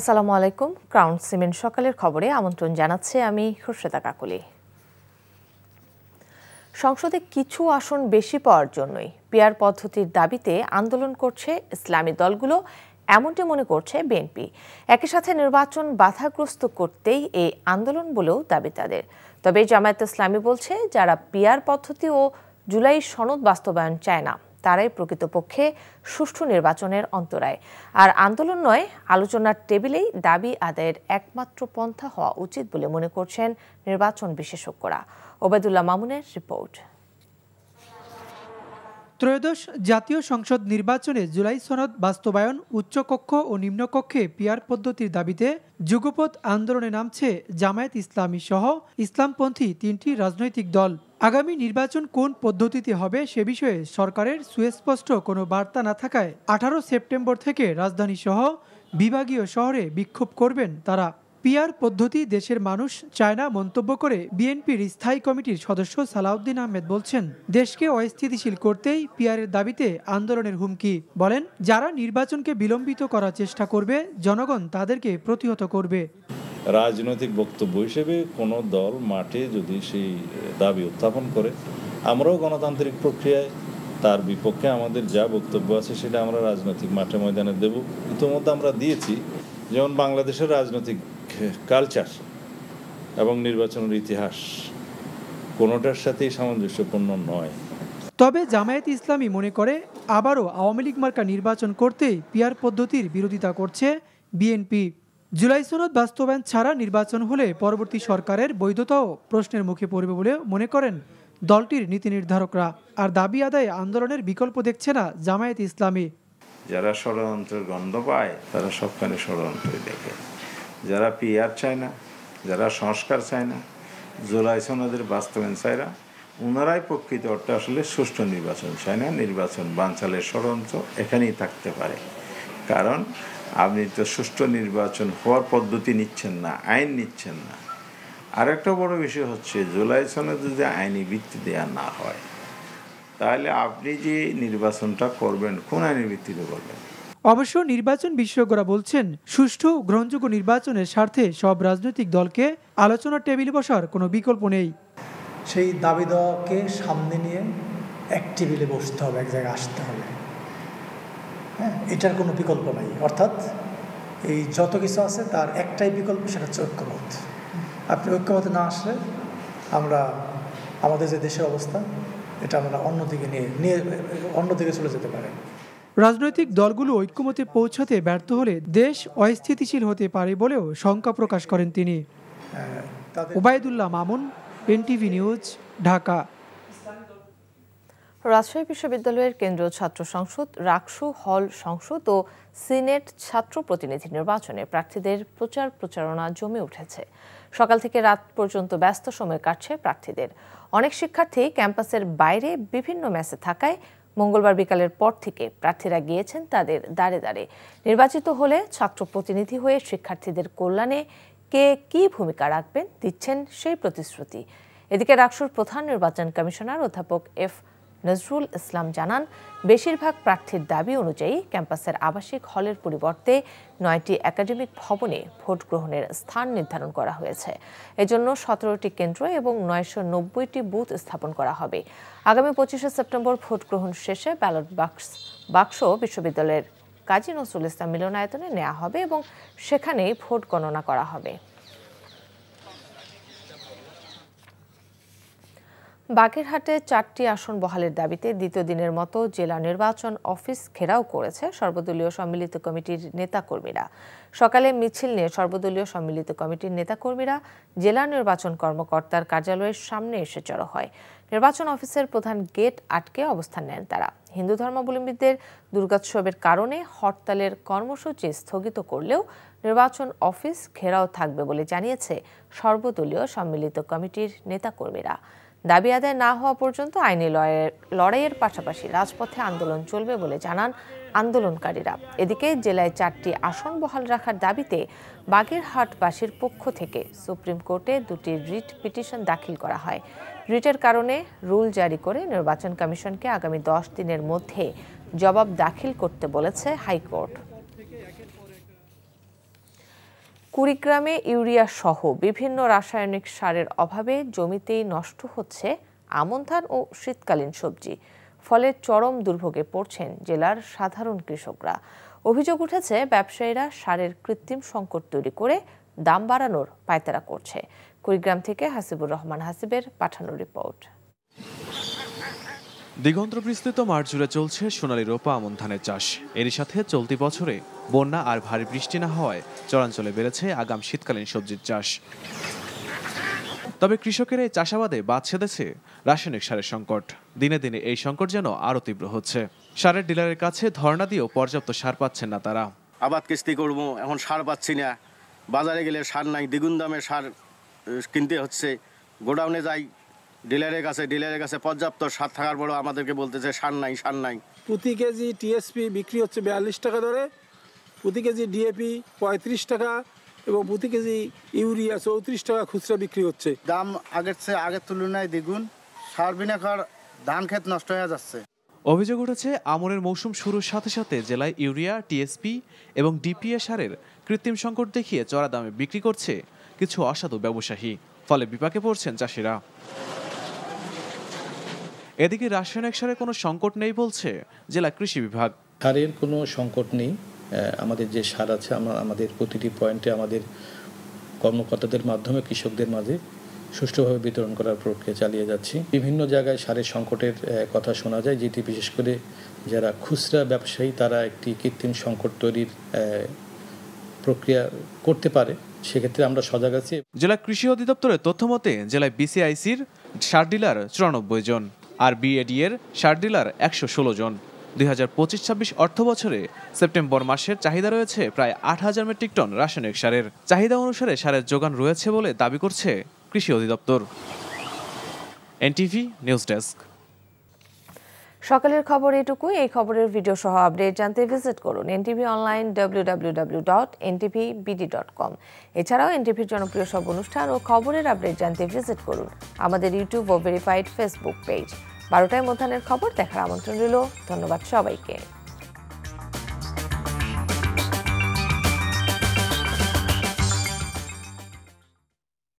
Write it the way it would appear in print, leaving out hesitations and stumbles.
আসসালামু আলাইকুম। Crown cement সকালের খবরে আমন্ত্রণ জানাচ্ছে আমি খুরশেদা কাকুলি। সংসদে কিছু আসন বেশি পাওয়ার জন্যই পিআর পদ্ধতির দাবিতে আন্দোলন করছে ইসলামী দলগুলো, এমনটি মনে করছে বিএনপি। একই সাথে নির্বাচন বাধাগ্রস্ত করতেই এই আন্দোলন বলেও দাবি তাদের। তবে জামায়াতে ইসলামী বলছে, যারা পিআর পদ্ধতি ও জুলাই সনদ বাস্তবায়ন চায় না তারাই প্রকৃতপক্ষে সুষ্ঠু নির্বাচনের অন্তরায়। আর আন্দোলন নয়, আলোচনার টেবিলেই দাবি আদায়ের একমাত্র পন্থা হওয়া উচিত বলে মনে করছেন নির্বাচন বিশেষজ্ঞরা। ওবায়দুল্লাহ মামুনের রিপোর্ট। ত্রয়োদশ জাতীয় সংসদ নির্বাচনে জুলাই সনদ বাস্তবায়ন, উচ্চকক্ষ ও নিম্নকক্ষে পিআর পদ্ধতির দাবিতে যুগপৎ আন্দোলনে নামছে জামায়াত ইসলামী সহ ইসলামপন্থী 3টি রাজনৈতিক দল। আগামী নির্বাচন কোন পদ্ধতিতে হবে সে বিষয়ে সরকারের সুস্পষ্ট কোনো বার্তা না থাকায় 18 সেপ্টেম্বর থেকে রাজধানী সহ বিভাগীয় শহরে বিক্ষোভ করবেন তারা। পিআর পদ্ধতি দেশের মানুষ চায় না মন্তব্য করে বিএনপির স্থায়ী কমিটির সদস্য সালাউদ্দিন আহমেদ বলছেন, দেশকে অস্থিতিশীল করতেই পিআরের দাবিতে আন্দোলনের হুমকি। বলেন, যারা নির্বাচনকে বিলম্বিত করার চেষ্টা করবে জনগণ তাদেরকে প্রতিহত করবে। রাজনৈতিক বক্তব্য হিসেবে কোনো দল মাঠে যদি সেই দাবি উত্থাপন করে, আমরাও গণতান্ত্রিক প্রক্রিয়ায় তার বিপক্ষে আমাদের যা বক্তব্য আছে সেটা আমরা রাজনৈতিক মাঠে ময়দানে দেব। ইতিমধ্যে আমরা দিয়েছি। যেমন বাংলাদেশের রাজনৈতিক কালচার এবং নির্বাচনের ইতিহাস কোনোটার সাথেই সামঞ্জস্যপূর্ণ নয়। তবে জামায়াত ইসলামী মনে করে, আবারও আওয়ামী লীগ মার্কা নির্বাচন করতেই পিআর পদ্ধতির বিরোধিতা করছে বিএনপি। জুলাই সনদ বাস্তবায়ন ছাড়া নির্বাচন হলে পরবর্তী সরকারের বৈধতাও প্রশ্নের মুখে পড়বে বলে মনে করেন দলটির নীতি নির্ধারকরা। আর দাবি আদায়ে আন্দোলনের বিকল্প দেখছে না জামায়াত ইসলামী। যারা ষড়যন্ত্রের গন্ধ পায় তারা সবখানে ষড়যন্ত্রই দেখে। যারা পিআর চায় না, যারা সংস্কার চায় না, জুলাই সনদের বাস্তবায়ন চায় না, ওনারাই প্রকৃত অর্থে আসলে সুষ্ঠু নির্বাচন চায় না। নির্বাচন বানচালের ষড়যন্ত্র এখানেই থাকতে পারে। কারণ আপনি তো সুষ্ঠু নির্বাচন হওয়ার পদ্ধতি নিচ্ছেন না, আইন নিচ্ছেন না। আরেকটা বড় বিষয় হচ্ছে, জুলাই সনদ যদি আইনি ভিত্তি দেওয়া না হয় তাহলে আপনি যে নির্বাচনটা করবেন কোন আইনের ভিত্তিতে করবেন? অবশ্য নির্বাচন বিশেষজ্ঞরা বলছেন, সুষ্ঠু গ্রহণযোগ্য নির্বাচনের স্বার্থে সব রাজনৈতিক দলকে আলোচনার টেবিলে বসার কোনো বিকল্প নেই। সেই দাবি দেওয়াকে সামনে নিয়ে এক টেবিলে বসতে হবে, এক জায়গায় আসতে হবে। হ্যাঁ, এটার কোনো বিকল্প নাই। অর্থাৎ এই যত কিছু আছে তার একটাই বিকল্প, সেটা হচ্ছে ঐক্যমত। আপনি ঐক্যমতে না আসলে আমরা আমাদের যে দেশের অবস্থা এটা আমরা অন্যদিকে চলে যেতে পারে। রাজনৈতিক দলগুলো ঐক্যমতে পৌঁছাতে ব্যর্থ হলে দেশ অস্থিতিশীল হতে পারে বলেও শঙ্কা প্রকাশ করেন তিনি। Obaidullah Mamun, NTV news, Dhaka. রাজশাহী বিশ্ববিদ্যালয়ের কেন্দ্রীয় ছাত্র সংসদ, রাকসু হল সংসদ ও সিনেট ছাত্র প্রতিনিধি নির্বাচনে প্রার্থীদের প্রচারণা জমে উঠেছে। সকাল থেকে রাত পর্যন্ত ব্যস্ত সময় কাটছে প্রার্থীদের। অনেক শিক্ষার্থী ক্যাম্পাসের বাইরে বিভিন্ন মেসে থাকায় মঙ্গলবার বিকালের পর থেকে প্রার্থীরা গিয়েছেন তাদের দ্বারে দ্বারে। নির্বাচিত হলে ছাত্র প্রতিনিধি হয়ে শিক্ষার্থীদের কল্যাণে কে কী ভূমিকা রাখবেন দিচ্ছেন সেই প্রতিশ্রুতি। এদিকে রাকসুর প্রধান নির্বাচন কমিশনার অধ্যাপক এফ নজরুল ইসলাম জানান, বেশিরভাগ প্রার্থীর দাবি অনুযায়ী ক্যাম্পাসের আবাসিক হলের পরিবর্তে 9টি একাডেমিক ভবনে ভোট গ্রহণের স্থান নির্ধারণ করা হয়েছে। এজন্য 17টি কেন্দ্র এবং 990টি বুথ স্থাপন করা হবে। আগামী 25শে সেপ্টেম্বর ভোট গ্রহণ শেষে ব্যালট বাক্স বিশ্ববিদ্যালয়ের কাজী নজরুল ইসলাম মিলনায়তনে নেওয়া হবে এবং সেখানেই ভোট গণনা করা হবে। বাগেরহাটে 4টি আসন বহালের দাবিতে দ্বিতীয় দিনের মতো জেলা নির্বাচন অফিস ঘেরাও করেছে সর্বদলীয় সম্মিলিত কমিটির নেতাকর্মীরা। সকালে মিছিল নিয়ে সর্বদলীয় সম্মিলিত কমিটির নেতাকর্মীরা জেলা নির্বাচন কর্মকর্তার কার্যালয়ের সামনে এসে জড়ো হয়। নির্বাচন অফিসের প্রধান গেট আটকে অবস্থান নেন তারা। হিন্দু ধর্মাবলম্বীদের দুর্গোৎসবের কারণে হরতালের কর্মসূচি স্থগিত করলেও নির্বাচন অফিস ঘেরাও থাকবে বলে জানিয়েছে সর্বদলীয় সম্মিলিত কমিটির নেতাকর্মীরা। দাবি আদায় না হওয়া পর্যন্ত আইনি লড়াইয়ের পাশাপাশি রাজপথে আন্দোলন চলবে বলে জানান আন্দোলনকারীরা। এদিকে জেলায় 4টি আসন বহাল রাখার দাবিতে বাগেরহাটবাসীর পক্ষ থেকে সুপ্রিম কোর্টে 2টি রিট পিটিশন দাখিল করা হয়। রিটের কারণে রুল জারি করে নির্বাচন কমিশনকে আগামী 10 দিনের মধ্যে জবাব দাখিল করতে বলেছে হাইকোর্ট। কুড়িগ্রামে ইউরিয়া সহ বিভিন্ন রাসায়নিক সারের অভাবে জমিতেই নষ্ট হচ্ছে আমন ধান ও শীতকালীন সবজি। ফলে চরম দুর্ভোগে পড়ছেন জেলার সাধারণ কৃষকরা। অভিযোগ উঠেছে ব্যবসায়ীরা সারের কৃত্রিম সংকট তৈরি করে দাম বাড়ানোর পায়তারা করছে। কুড়িগ্রাম থেকে হাসিবুর রহমান হাসিবের পাঠানো রিপোর্ট। দিগন্ত বিস্তৃত মাঠ জুড়ে চলছে সোনালী রোপা আমন ধানের চাষ। এরই সাথে চলতি বছরে বন্যা আর ভারী বৃষ্টি না হওয়ায় চরাঞ্চলে বেড়েছে আগাম শীতকালীন সবজির চাষ। তবে কৃষকের এই চাষাবাদে বাদ সেধেছে রাসায়নিক সারের সংকট। দিনে দিনে এই সংকট যেন আরও তীব্র হচ্ছে। সারের ডিলারের কাছে ধর্ণা দিয়েও পর্যাপ্ত সার পাচ্ছেন না তারা। আবাদ কিস্তি করবো, এখন সার পাচ্ছি না, বাজারে গেলে সার নাই, দ্বিগুণ দামে সার কিনতে হচ্ছে। গোডাউনে যাই ডিলারের কাছে পর্যাপ্ত সার থাকার পরেও আমাদেরকে বলতেছে সার নাই। প্রতি কেজি টিএসপি বিক্রি হচ্ছে 42 টাকা দরে, প্রতি কেজি ডিএপি 35 টাকা এবং প্রতি কেজি ইউরিয়া 34 টাকা খুচরা বিক্রি হচ্ছে। দাম আগের তুলনায় দ্বিগুণ, সার বিনা ধান ক্ষেত নষ্ট হয়ে যাচ্ছে। অভিযোগ উঠেছে আমনের মৌসুম শুরুর সাথে সাথে জেলায় ইউরিয়া, টিএসপি এবং ডিপিএ সারের কৃত্রিম সংকট দেখিয়ে চড়া দামে বিক্রি করছে কিছু অসাধু ব্যবসায়ী। ফলে বিপাকে পড়ছেন চাষিরা। এদিকে রাসায়নিক সারের কোনো সংকট নেই বলছে জেলা কৃষি বিভাগ। সারের কোনো সংকট নেই। আমাদের যে সার আছে আমাদের প্রতিটি পয়েন্টে আমাদের কর্মকর্তাদের মাধ্যমে কৃষকদের মাঝে সুষ্ঠুভাবে বিতরণ করার প্রক্রিয়া চালিয়ে যাচ্ছি। বিভিন্ন জায়গায় সারের সংকটের কথা শোনা যায়, যেটি বিশেষ করে যারা খুচরা ব্যবসায়ী তারা একটি কৃত্রিম সংকট তৈরির প্রক্রিয়া করতে পারে। সেক্ষেত্রে আমরা সজাগ আছি। জেলা কৃষি অধিদপ্তরের তথ্য মতে জেলায় বিসিআইসির সার ডিলার 94 জন আর বিএডি এর সার ডিলার 116 জন। 2025-26 অর্থ বছরে সেপ্টেম্বর মাসের চাহিদা রয়েছে প্রায় 8000 মেট্রিক টন রাসায়নিক সারের। চাহিদা অনুসারে সারের যোগান রয়েছে বলে দাবি করছে কৃষি অধিদপ্তর। NTV news desk. সকালের খবর এটুকুই। এই খবরের ভিডিও সহ আপডেট জানতে ভিজিট করুন এনটিভি অনলাইন www.ntvbd.com। এছাড়াও এনটিভির জনপ্রিয় সব অনুষ্ঠান ও খবরের আপডেট জানতে ভিজিট করুন আমাদের ইউটিউব ও ভেরিফাইড ফেসবুক পেজ। 12টায় মধ্যাহ্নের খবর দেখার আমন্ত্রণ রইল। ধন্যবাদ সবাইকে।